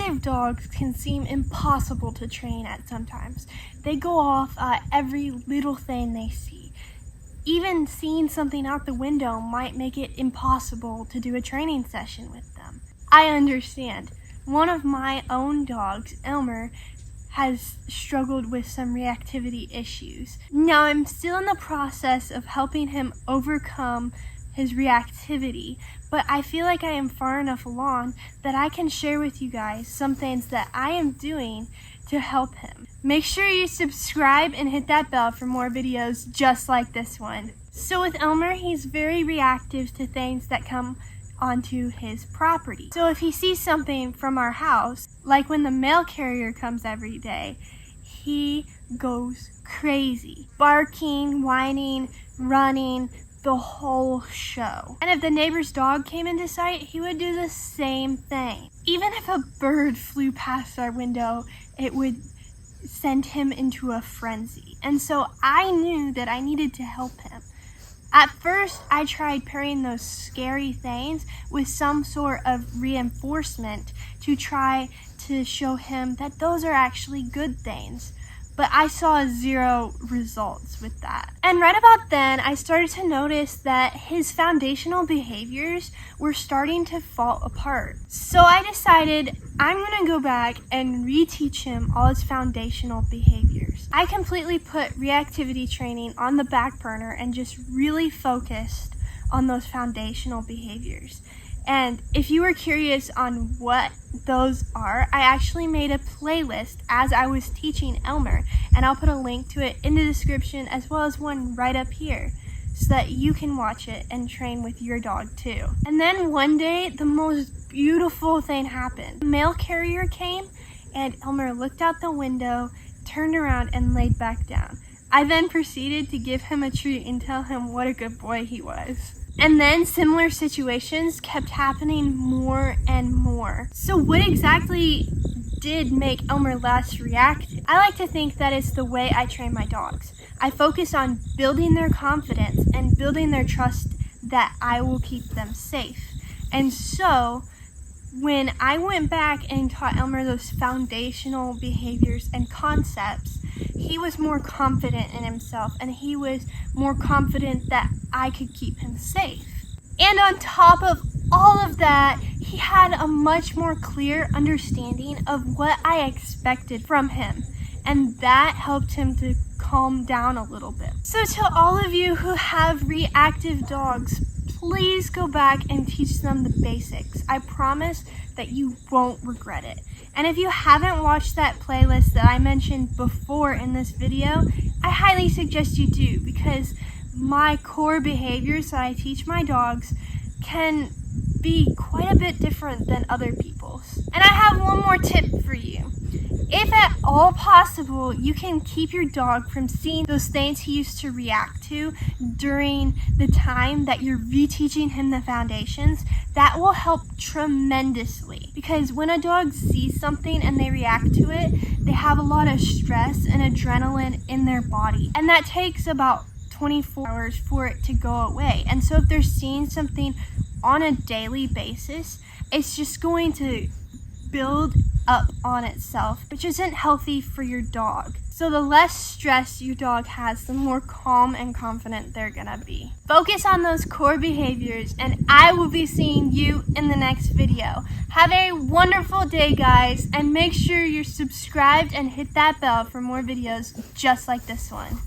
Reactive dogs can seem impossible to train at sometimes. They go off at every little thing they see. Even seeing something out the window might make it impossible to do a training session with them. I understand. One of my own dogs, Elmer, has struggled with some reactivity issues. Now I'm still in the process of helping him overcome his reactivity, but I feel like I am far enough along that I can share with you guys some things that I am doing to help him. Make sure you subscribe and hit that bell for more videos just like this one. So with Elmer, he's very reactive to things that come onto his property. So if he sees something from our house, like when the mail carrier comes every day, he goes crazy, barking, whining, running, the whole show. And if the neighbor's dog came into sight, he would do the same thing. Even if a bird flew past our window, it would send him into a frenzy. And so I knew that I needed to help him. At first, I tried pairing those scary things with some sort of reinforcement to try to show him that those are actually good things. But I saw zero results with that. And right about then, I started to notice that his foundational behaviors were starting to fall apart. So I decided I'm gonna go back and reteach him all his foundational behaviors. I completely put reactivity training on the back burner and just really focused on those foundational behaviors. And if you were curious on what those are, I actually made a playlist as I was teaching Elmer, and I'll put a link to it in the description as well as one right up here so that you can watch it and train with your dog too. And then one day, the most beautiful thing happened. The mail carrier came and Elmer looked out the window, turned around and laid back down. I then proceeded to give him a treat and tell him what a good boy he was. And then similar situations kept happening more and more. So what exactly did make Elmer less reactive? I like to think that it's the way I train my dogs. I focus on building their confidence and building their trust that I will keep them safe. And so when I went back and taught Elmer those foundational behaviors and concepts, he was more confident in himself and he was more confident that I could keep him safe. And on top of all of that, he had a much more clear understanding of what I expected from him. And that helped him to calm down a little bit. So to all of you who have reactive dogs, please go back and teach them the basics. I promise that you won't regret it. And if you haven't watched that playlist that I mentioned before in this video, I highly suggest you do, because my core behaviors that I teach my dogs can be quite a bit different than other people's. And I have one more tip for you. If at all possible, you can keep your dog from seeing those things he used to react to during the time that you're reteaching him the foundations, that will help tremendously. Because when a dog sees something and they react to it, they have a lot of stress and adrenaline in their body. And that takes about 24 hours for it to go away. And so if they're seeing something on a daily basis, it's just going to build up on itself, which isn't healthy for your dog. So the less stress your dog has, the more calm and confident they're gonna be. Focus on those core behaviors, and I will be seeing you in the next video. Have a wonderful day, guys, and make sure you're subscribed and hit that bell for more videos just like this one.